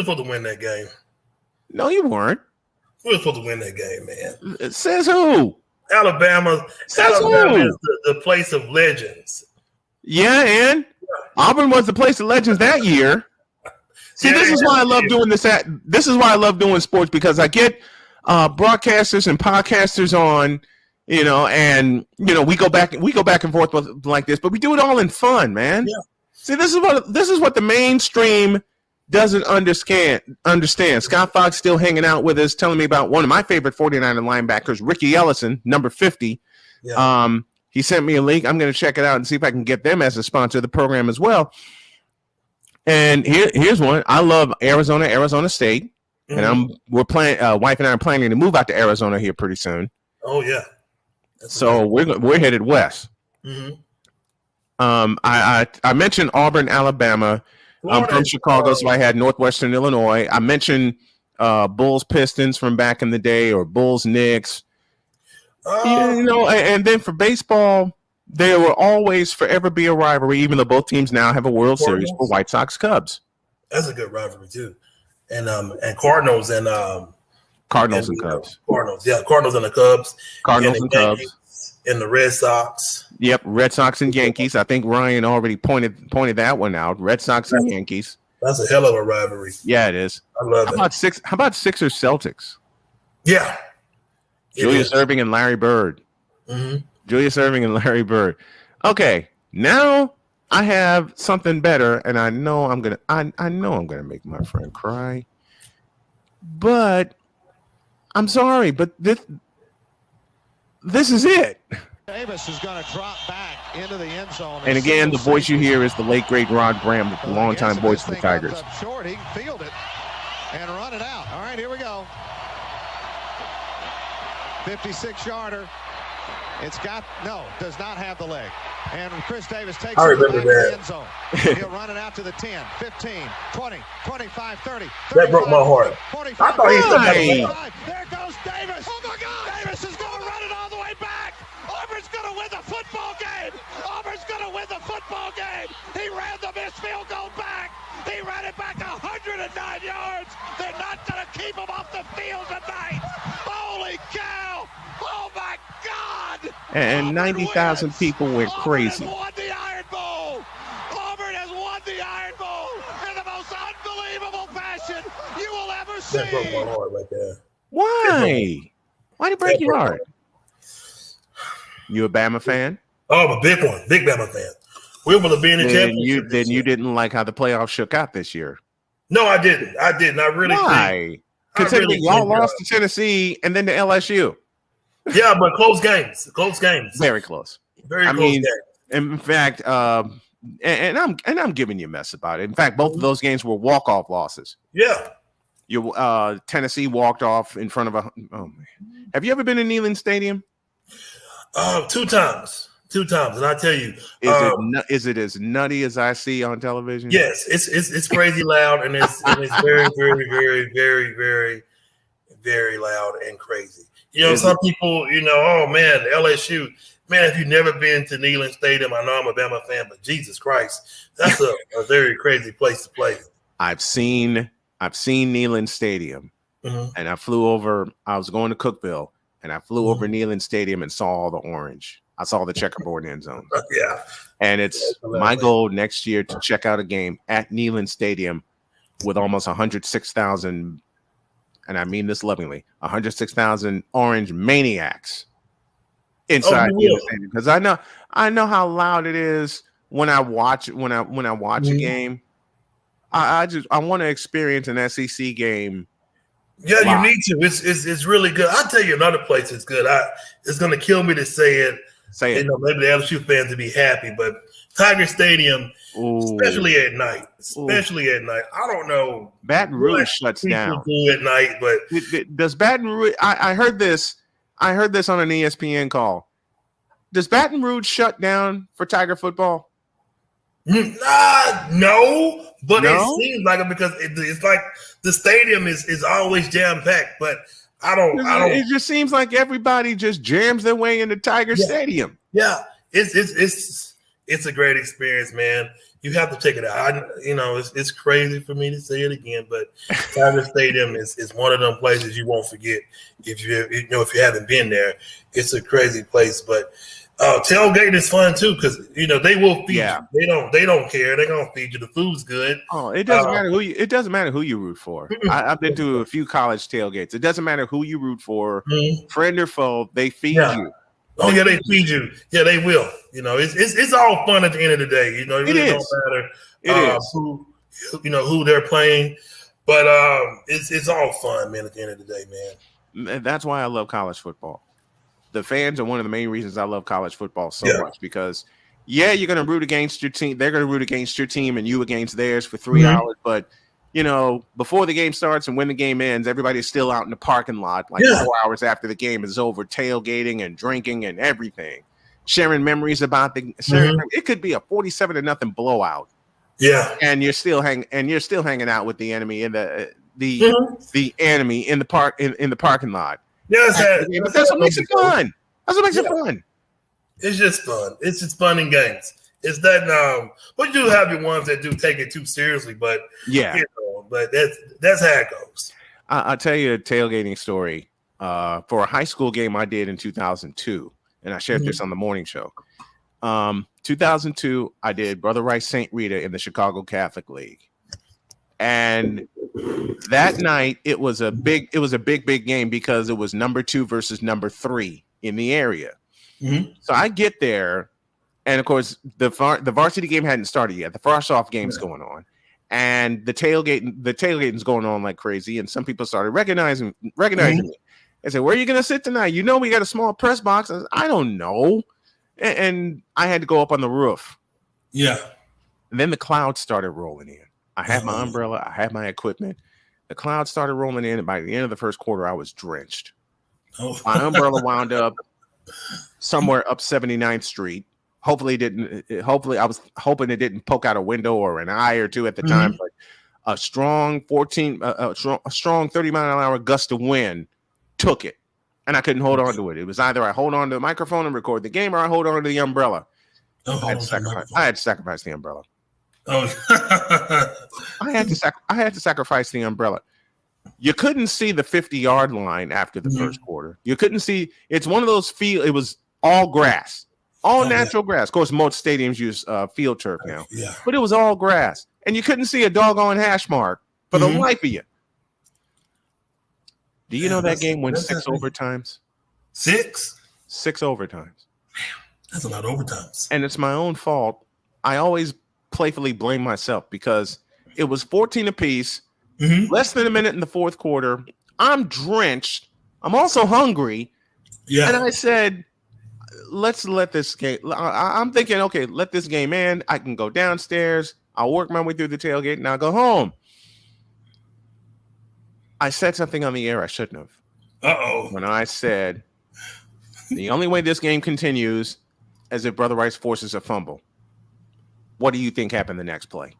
[SPEAKER 12] supposed to win that game.
[SPEAKER 1] No, you weren't.
[SPEAKER 12] We were supposed to win that game, man.
[SPEAKER 1] It says who?
[SPEAKER 12] Alabama is the place of legends.
[SPEAKER 1] Yeah, and Auburn was the place of legends that year. See, this is why I love doing this. This is why I love doing sports, because I get broadcasters and podcasters on, and we go back and forth like this, but we do it all in fun, man. Yeah. See, this is what the mainstream doesn't understand. Scott Fox still hanging out with us, telling me about one of my favorite 49er linebackers, Ricky Ellison, number 50. Yeah. He sent me a link. I'm going to check it out and see if I can get them as a sponsor of the program as well. And here's one. I love Arizona State, and we're planning. Wife and I are planning to move out to Arizona here pretty soon.
[SPEAKER 12] Oh yeah.
[SPEAKER 1] So we're headed west. Mm-hmm. I mentioned Auburn, Alabama. I'm from Chicago, so I had Northwestern Illinois. I mentioned Bulls Pistons from back in the day, or Bulls Knicks. And then for baseball, there will always forever be a rivalry, even though both teams now have a World Series, for White Sox Cubs.
[SPEAKER 12] That's a good rivalry too. And Cardinals and
[SPEAKER 1] Cardinals and Cubs.
[SPEAKER 12] Cardinals and the Cubs.
[SPEAKER 1] Cardinals and Cubs.
[SPEAKER 12] And the Red Sox.
[SPEAKER 1] Yep, Red Sox and Yankees. I think Ryan already pointed that one out. Red Sox and Yankees.
[SPEAKER 12] That's a hell of a rivalry.
[SPEAKER 1] Yeah, it is.
[SPEAKER 12] I love it.
[SPEAKER 1] How about Sixers Celtics?
[SPEAKER 12] Yeah.
[SPEAKER 1] Julius Erving and Larry Bird. Mm-hmm. Julius Erving and Larry Bird. Okay, now I have something better, and I know I'm gonna make my friend cry. But I'm sorry, but this is it.
[SPEAKER 5] Davis is going to drop back into the end zone.
[SPEAKER 1] And again, the voice you hear is the late great Rod Bramlett, the longtime voice of the Tigers.
[SPEAKER 5] Short, he can field it and run it out. All right, here we go. 56-yarder. Does not have the leg. And Chris Davis takes it back to the end zone. He'll run it out to the 10, 15, 20, 25, 30.
[SPEAKER 12] That broke my heart.
[SPEAKER 5] 45,
[SPEAKER 12] I thought he said
[SPEAKER 5] that. There goes Davis. Oh, my God. Davis is going to run it all the way back. Auburn's going to win the football game. Auburn's going to win the football game. He ran the missed field goal back. He ran it back 109 yards. They're not going to keep him off the field tonight. Holy cow. Oh, my God!
[SPEAKER 1] And 90,000 people went crazy.
[SPEAKER 5] Auburn has won the Iron Bowl! Auburn has won the Iron Bowl in the most unbelievable fashion you will ever see!
[SPEAKER 12] That broke my heart right there.
[SPEAKER 1] Why? Why did it break your heart? You a Bama fan?
[SPEAKER 12] Oh, I'm a big one. Big Bama fan. We were to be in the championship.
[SPEAKER 1] Then you didn't like how the playoffs shook out this year.
[SPEAKER 12] No, I didn't. I really
[SPEAKER 1] Why? Considering y'all lost to Tennessee and then to LSU.
[SPEAKER 12] Yeah, but close games.
[SPEAKER 1] Very close.
[SPEAKER 12] Very close games.
[SPEAKER 1] In fact, and I'm giving you a mess about it. In fact, both of those games were walk-off losses.
[SPEAKER 12] Yeah.
[SPEAKER 1] Tennessee walked off in front of a. Oh man, have you ever been in Neyland Stadium?
[SPEAKER 12] 2 times, and I tell you,
[SPEAKER 1] is it as nutty as I see on television?
[SPEAKER 12] Yes, it's crazy loud, and it's very, very, very, very, very, very loud and crazy. Some people, oh man, LSU, man, if you've never been to Neyland Stadium, I know I'm a Bama fan, but Jesus Christ, that's a very crazy place to play.
[SPEAKER 1] I've seen Neyland Stadium, and I was going to Cookeville, and I flew over Neyland Stadium and saw all the orange. I saw the checkerboard end zone.
[SPEAKER 12] Yeah.
[SPEAKER 1] And it's my goal next year to check out a game at Neyland Stadium with almost 106,000, and I mean this lovingly, 106,000 orange maniacs inside Neyland Stadium. Because I know how loud it is when I watch a game. I want to experience an SEC game.
[SPEAKER 12] Yeah, you need to. It's really good. I'll tell you another place that's good. It's going to kill me to say it. You know, maybe the LSU fans would be happy, but Tiger Stadium, especially at night. I don't know.
[SPEAKER 1] Baton Rouge shuts down.
[SPEAKER 12] Do at night, but
[SPEAKER 1] does Baton Rouge? I heard this. I heard this on an ESPN call. Does Baton Rouge shut down for Tiger football?
[SPEAKER 12] No, but it seems like it because it's like the stadium is always jam packed. But I don't.
[SPEAKER 1] It just seems like everybody just jams their way into Tiger Stadium.
[SPEAKER 12] Yeah, it's a great experience, man. You have to check it out. It's crazy for me to say it again, but Tiger Stadium is one of them places you won't forget if you haven't been there. It's a crazy place, but tailgate is fun too because they will feed you. They don't care. They're gonna feed you. The food's good.
[SPEAKER 1] Oh, it doesn't matter who you. It doesn't matter who you root for. I've been to a few college tailgates. It doesn't matter who you root for, friend or foe. They feed you.
[SPEAKER 12] Oh yeah, they feed you. Yeah, they will. It's all fun at the end of the day. It really don't matter.
[SPEAKER 1] It is
[SPEAKER 12] who they're playing, but it's all fun, man. At the end of the day, man.
[SPEAKER 1] And that's why I love college football. The fans are one of the main reasons I love college football so much because, you're going to root against your team. They're going to root against your team and you against theirs for 3 hours. But, before the game starts and when the game ends, everybody's still out in the parking lot 4 hours after the game is over, tailgating and drinking and everything, sharing memories about it could be a 47-0 blowout.
[SPEAKER 12] Yeah.
[SPEAKER 1] And you're still hanging out with the enemy in the enemy in the parking lot.
[SPEAKER 12] Yeah,
[SPEAKER 1] but that's what makes it fun. That's what makes it fun.
[SPEAKER 12] It's just fun. It's just fun and games. It's that but you do have your ones that do take it too seriously, but but that's how it goes.
[SPEAKER 1] I'll tell you a tailgating story. For a high school game I did in 2002, and I shared this on the morning show. 2002, I did Brother Rice St. Rita in the Chicago Catholic League. And that night it was a big game because it was number 2 versus number 3 in the area. So I get there, and of course the varsity game hadn't started yet. The frost off game's going on, and the tailgating's going on like crazy. And some people started recognizing me. I said, "Where are you going to sit tonight? We got a small press box." I said, "I don't know," and I had to go up on the roof.
[SPEAKER 12] Yeah. And
[SPEAKER 1] then the clouds started rolling in. I had my umbrella. I had my equipment. The clouds started rolling in, and by the end of the first quarter, I was drenched. My umbrella wound up somewhere up 79th Street. Hopefully, I was hoping it didn't poke out a window or an eye or two at the time. But a strong 30-mile-an-hour gust of wind took it, and I couldn't hold on to it. It was either I hold on to the microphone and record the game, or I hold on to the umbrella. I had to sacrifice the umbrella. I had to sacrifice the umbrella. You couldn't see the 50-yard line after the first quarter. You couldn't see. It's one of those field. It was all grass, all natural grass. Of course, most stadiums use field turf now. But it was all grass, and you couldn't see a doggone hash mark for the life of you. Do you know that game went 6 overtimes?
[SPEAKER 12] 6
[SPEAKER 1] overtimes.
[SPEAKER 12] That's a lot of overtimes.
[SPEAKER 1] And it's my own fault. I always playfully blame myself because it was 14 apiece, less than a minute in the fourth quarter. I'm drenched. I'm also hungry. Yeah. And I said, let's let this game. I'm thinking, okay, let this game end. I can go downstairs. I'll work my way through the tailgate and I'll go home. I said something on the air I shouldn't have. When I said, the only way this game continues is if Brother Rice forces a fumble. What do you think happened the next play?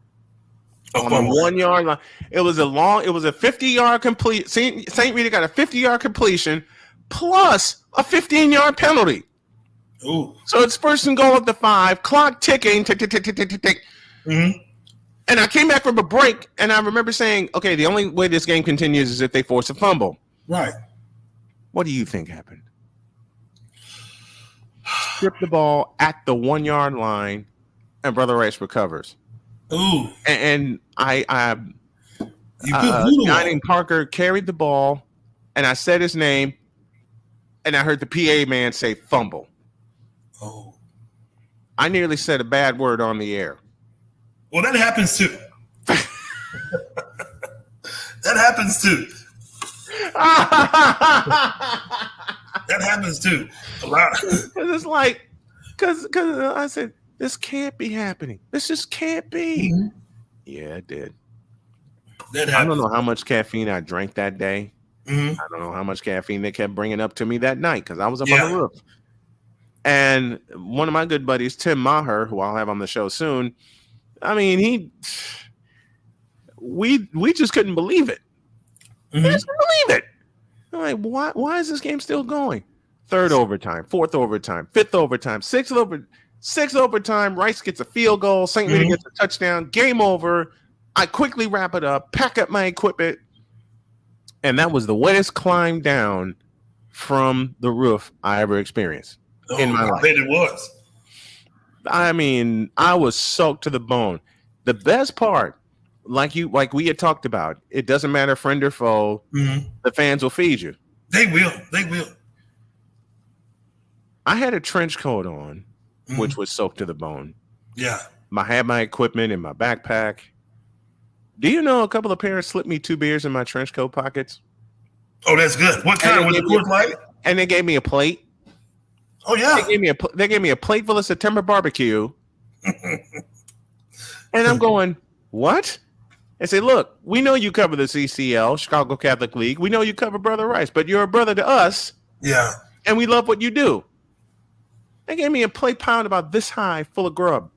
[SPEAKER 1] On the 1 yard line, it was a 50-yard complete. St. Rita got a 50-yard completion plus a 15-yard penalty.
[SPEAKER 12] Ooh.
[SPEAKER 1] So it's first and goal at the 5, clock ticking, tick, tick, tick, tick, tick, tick. And I came back from a break, and I remember saying, okay, the only way this game continues is if they force a fumble.
[SPEAKER 12] Right.
[SPEAKER 1] What do you think happened? Strip the ball at the 1 yard line, and Brother Rice recovers.
[SPEAKER 12] Ooh.
[SPEAKER 1] And a guy named Parker carried the ball, and I said his name, and I heard the PA man say fumble.
[SPEAKER 12] Oh.
[SPEAKER 1] I nearly said a bad word on the air.
[SPEAKER 12] Well, that happens too. That happens too. That happens too. A lot.
[SPEAKER 1] Because it's like, because I said, this can't be happening. This just can't be.
[SPEAKER 12] Mm-hmm.
[SPEAKER 1] Yeah, it did.
[SPEAKER 12] That
[SPEAKER 1] I don't know how much caffeine I drank that day.
[SPEAKER 12] Mm-hmm.
[SPEAKER 1] I don't know how much caffeine they kept bringing up to me that night because I was up on the roof. And one of my good buddies, Tim Maher, who I'll have on the show soon, I mean, we just couldn't believe it.
[SPEAKER 12] Mm-hmm.
[SPEAKER 1] We just couldn't believe it. I'm like, why is this game still going? Third overtime, fourth overtime, fifth overtime, sixth overtime. Rice gets a field goal. St. Rita gets a touchdown. Game over. I quickly wrap it up, pack up my equipment, and that was the wettest climb down from the roof I ever experienced in my life.
[SPEAKER 12] I bet it was.
[SPEAKER 1] I mean, I was soaked to the bone. The best part, like we had talked about, it doesn't matter friend or foe.
[SPEAKER 12] Mm-hmm.
[SPEAKER 1] The fans will feed you.
[SPEAKER 12] They will. They will.
[SPEAKER 1] I had a trench coat on, which was soaked to the bone.
[SPEAKER 12] Yeah.
[SPEAKER 1] I had my equipment in my backpack. Do you know a couple of parents slipped me 2 beers in my trench coat pockets?
[SPEAKER 12] Oh, that's good. What kind? Was it Coors Light?
[SPEAKER 1] And they gave me a plate.
[SPEAKER 12] Oh yeah.
[SPEAKER 1] They gave me a plate full of September barbecue. And I'm going, what? They say, look, we know you cover the CCL, Chicago Catholic League. We know you cover Brother Rice, but you're a brother to us.
[SPEAKER 12] Yeah.
[SPEAKER 1] And we love what you do. They gave me a plate pound about this high full of grub.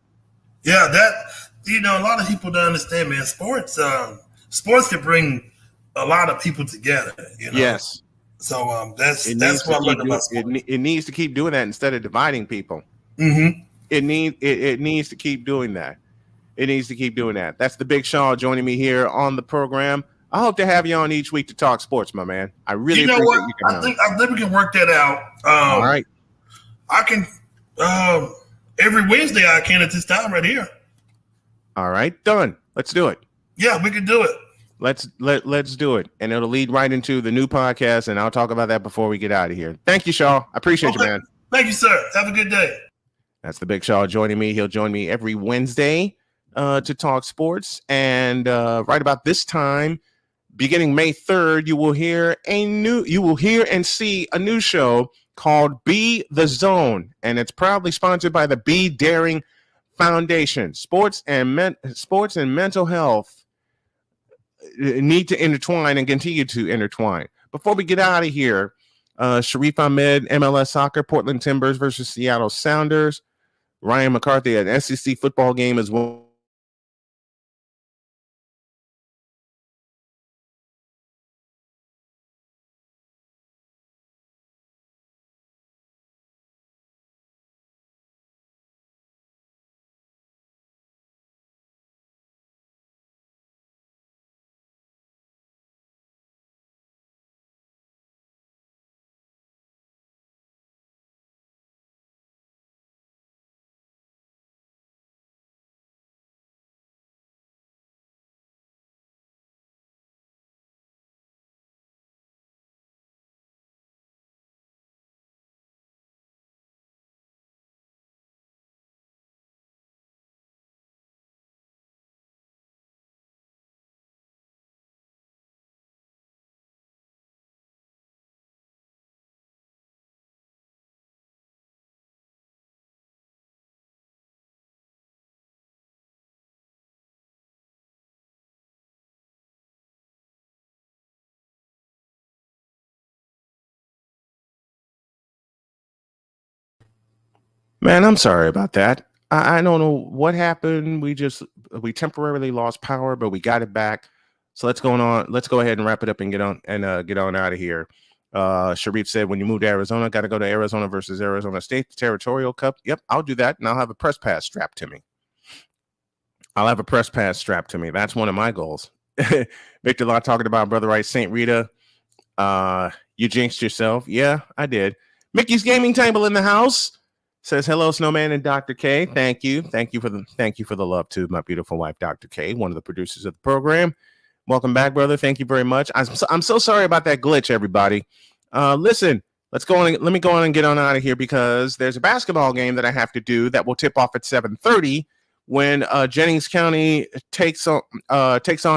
[SPEAKER 12] Yeah, a lot of people don't understand, man. Sports can bring a lot of people together. You know? Yes. So that's what I like about sports.
[SPEAKER 1] It needs to keep doing that instead of dividing people.
[SPEAKER 12] Mm-hmm.
[SPEAKER 1] It needs to keep doing that. It needs to keep doing that. That's the Big Shaw joining me here on the program. I hope to have you on each week to talk sports, my man. I really appreciate you coming
[SPEAKER 12] I think we can work that out.
[SPEAKER 1] All right.
[SPEAKER 12] I can every Wednesday I can at this time right here.
[SPEAKER 1] All right, done. Let's do it.
[SPEAKER 12] Yeah, we can do it.
[SPEAKER 1] Let's do it. And it'll lead right into the new podcast, and I'll talk about that before we get out of here. Thank you, Shaw. I appreciate you, man.
[SPEAKER 12] Thank you, sir. Have a good day.
[SPEAKER 1] That's the Big Shaw joining me. He'll join me every Wednesday to talk sports. And right about this time, beginning May 3rd, you will hear and see a new show called Be the Zone, and it's proudly sponsored by the Be Daring Foundation. Sports and mental health need to intertwine and continue to intertwine. Before we get out of here, Sharif Ahmed, MLS Soccer, Portland Timbers versus Seattle Sounders. Ryan McCarthy, an SEC football game as well. Man, I'm sorry about that. I don't know what happened. We temporarily lost power, but we got it back. So let's go ahead and wrap it up and get on out of here. Sharif said, when you move to Arizona, got to go to Arizona versus Arizona State, the Territorial Cup. Yep, I'll do that, and I'll have a press pass strapped to me. That's one of my goals. Victor Law talking about Brother Rice, St. Rita. You jinxed yourself. Yeah, I did. Mickey's Gaming Table in the house. Says hello, Snowman and Dr. K. Thank you for the love to my beautiful wife, Dr. K, one of the producers of the program. Welcome back, brother. Thank you very much. I'm so sorry about that glitch, everybody. Listen, let me go on and get on out of here because there's a basketball game that I have to do that will tip off at 7:30 when Jennings County takes on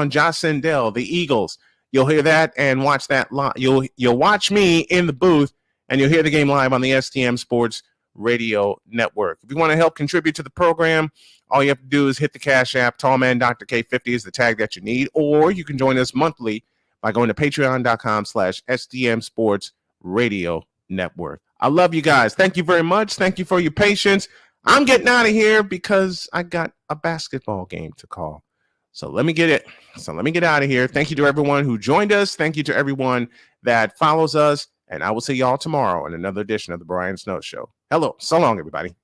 [SPEAKER 1] Jocelyn-Dell, the Eagles. You'll hear that and watch that live. You'll watch me in the booth, and you'll hear the game live on the STM Sports Radio Network. If you want to help contribute to the program, all you have to do is hit the Cash App. Tallman Dr. K50 is the tag that you need, or you can join us monthly by going to patreon.com/STM Sports Radio Network. I love you guys. Thank you very much. Thank you for your patience. I'm getting out of here because I got a basketball game to call. So let me get out of here. Thank you to everyone who joined us. Thank you to everyone that follows us. And I will see y'all tomorrow in another edition of the Brian Snow Show. Hello. So long, everybody.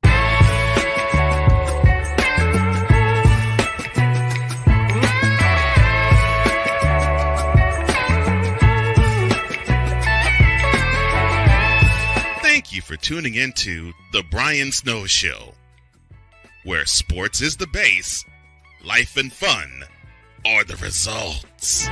[SPEAKER 2] Thank you for tuning into The Brian Snow Show, where sports is the base, life and fun are the results.